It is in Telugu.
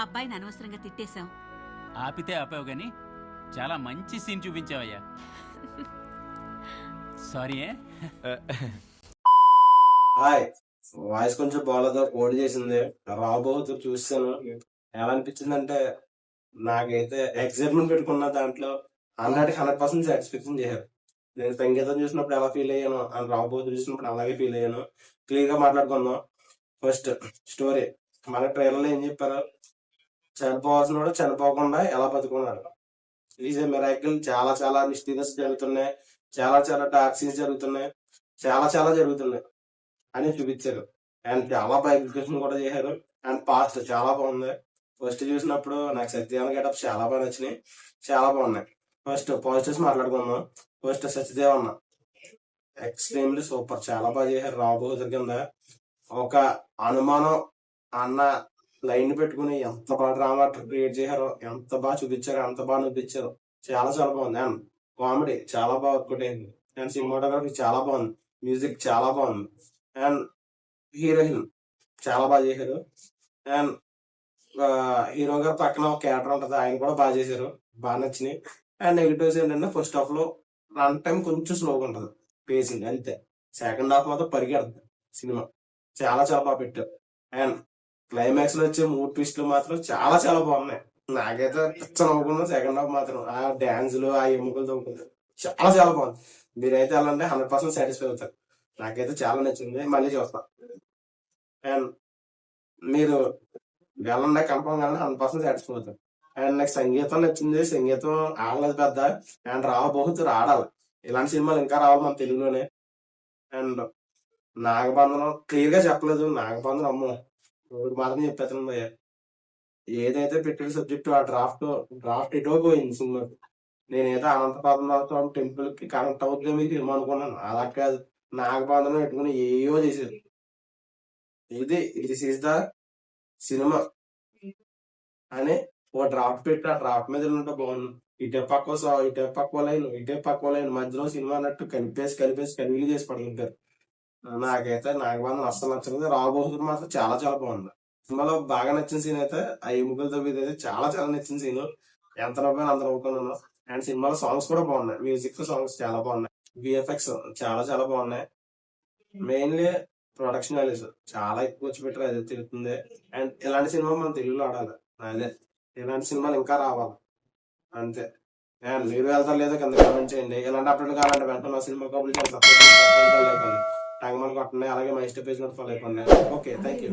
అబ్బాయిని అనవసరంగా తిట్టేశాం. ఆపితే ఆపావు గాని చాలా మంచి సీన్ చూపించావయ్యా. సారీ. హాయ్, వాయిస్ కొంచెం బాగాలేదు, కోడ్ చేసింది. రాబోతు చూసాను, ఎలా అనిపించింది అంటే నాకైతే ఎగ్జైట్మెంట్ పెట్టుకున్న దాంట్లో 100% సాటిస్ఫాక్షన్ చేశారు. నేను సంగీతం చూసినప్పుడు ఎలా ఫీల్ అయ్యాను అని రాబోతు చూసినప్పుడు అలాగే ఫీల్ అయ్యాను. క్లియర్ గా మాట్లాడుకుందాం. ఫస్ట్ స్టోరీ, మన ట్రైలర్ లో ఏం చెప్పారు, చనిపోవాల్సిన చనిపోకుండా ఎలా బతుకున్నాడు. Is a miracle. చాలా చాలా మిస్టీరియస్ జరుగుతున్నాయి, చాలా చాలా డార్క్ సీన్స్ జరుగుతున్నాయి, చాలా చాలా జరుగుతున్నాయి అని చూపించారు. అండ్ చాలా బాగా ఎగ్జిక్యూషన్ కూడా చేశారు. అండ్ పాస్ట్ చాలా బాగుంది. ఫస్ట్ చూసినప్పుడు నాకు సత్యదేవన గెటప్ చాలా బాగా నచ్చినాయి, చాలా బాగున్నాయి. ఫస్ట్ పాజిటివ్స్ మాట్లాడుకుందాం. ఫస్ట్ సత్యదేవన్న ఎక్స్ట్రీమ్లీ సూపర్, చాలా బాగా చేశారు. రాబోతుల కింద ఒక అనుమానం అన్న లైన్ పెట్టుకుని ఎంత బాగా డ్రామా క్రియేట్ చేశారో, ఎంత బాగా చూపించారో, ఎంత బాగా చూపించారో, చాలా చాలా బాగుంది. అండ్ కామెడీ చాలా బాగా వర్కౌట్ అయింది. అండ్ సినిమాటోగ్రఫీ చాలా బాగుంది, మ్యూజిక్ చాలా బాగుంది. అండ్ హీరోయిన్ చాలా బాగా చేశారు. అండ్ హీరో గారు పక్కన ఒక క్యారెక్టర్ ఉంటుంది, ఆయన కూడా బాగా చేశారు, బాగా నచ్చినాయి. అండ్ నెగిటివ్స్ ఏంటంటే ఫస్ట్ హాఫ్ లో రన్ టైం కొంచెం స్లోగా ఉంటుంది, పేసింగ్ అంతే. సెకండ్ హాఫ్ మాత్రం పరిగెడుతుంది సినిమా, చాలా చాలా బాగా పెట్టారు. అండ్ క్లైమాక్స్ లో వచ్చే 3 ట్విస్టులు మాత్రం చాలా చాలా బాగున్నాయి. నాకైతే పిచ్చ నవ్వుకున్నా. సెకండ్ హాఫ్ మాత్రం ఆ డాన్సులు, ఆ ఎముకలు తవ్వుకుంటారు, చాలా చాలా బాగుంది. మీరైతే అలాంటే 100% సాటిస్ఫై అవుతారు. నాకైతే చాలా నచ్చింది, మళ్ళీ చూస్తా. అండ్ మీరు వెళ్ళండి, కన్ఫర్మ్ కానీ 100% సాటిస్ఫై అవుతారు. అండ్ నాకు సంగీతం నచ్చింది, సంగీతం ఆడలేదు పెద్ద. అండ్ రాబోతురు ఆడాలి, ఇలాంటి సినిమాలు ఇంకా రావాలి మన తెలుగులోనే. అండ్ నాగబంధనం క్లియర్ గా చెప్పలేదు, నాగబంధనం అమ్మో ఒకటి మాత్రం చెప్పేస్తాను భయ్య, ఏదైతే పెట్టిన సబ్జెక్టు ఆ డ్రాఫ్ట్ ఎటో పోయింది సినిమాకి. నేనేదో అనంత పద్మనాభ టెంపుల్ కి కనెక్ట్ అవుతుంది మీకు సినిమా అనుకున్నాను, అలా కాదు. నాగబంధనం పెట్టుకుని ఏయో చేసేది. దిస్ ఈస్ ద సినిమా అని ఒక డ్రాఫ్ట్ పెట్టి ఆ డ్రాఫ్ట్ మీద ఉంటే బాగుంది. ఇటే పక్క లైన్, ఇటే పక్క లైన్, మధ్యలో సినిమా అన్నట్టు కలిపేసి కన్వీలు చేసి పడుతుంటారు. నాకైతే నాగబంధనం అస్సలు నచ్చలేదు. రాబోతుడు మాత్రం చాలా చాలా బాగుంది. సినిమాలో బాగా నచ్చిన సీన్ అయితే ఆ ఎముకలతో అయితే చాలా చాలా నచ్చిన సీన్. ఎంత నవ్వాను అంత నవ్వుకున్నాను. అండ్ సినిమాలో సాంగ్స్ కూడా బాగున్నాయి, మ్యూజిక్ సాంగ్స్ చాలా బాగున్నాయి, విఎఫ్ఎక్స్ చాలా చాలా బాగున్నాయి. మెయిన్లీ ప్రొడక్షన్ వాల్యూస్ చాలా ఎక్కువ వచ్చి పెట్టారు, అదే తెలుస్తుంది. అండ్ ఇలాంటి సినిమా మనం తెలుగులో ఆడాలి, అదే ఇలాంటి సినిమాలు ఇంకా రావాలి అంతే. అండ్ మీరు వెళ్తారు లేదో కింద కామెంట్ చేయండి. ఇలాంటి అప్డేట్ కావాలంటే వెంటనే మా సినిమా కబుల్ చేసి టంగమని కొట్టండి. అలాగే మా ఇన్స్టా పేజ్ కూడా ఫాలో అయిపోండి. Okay, thank you.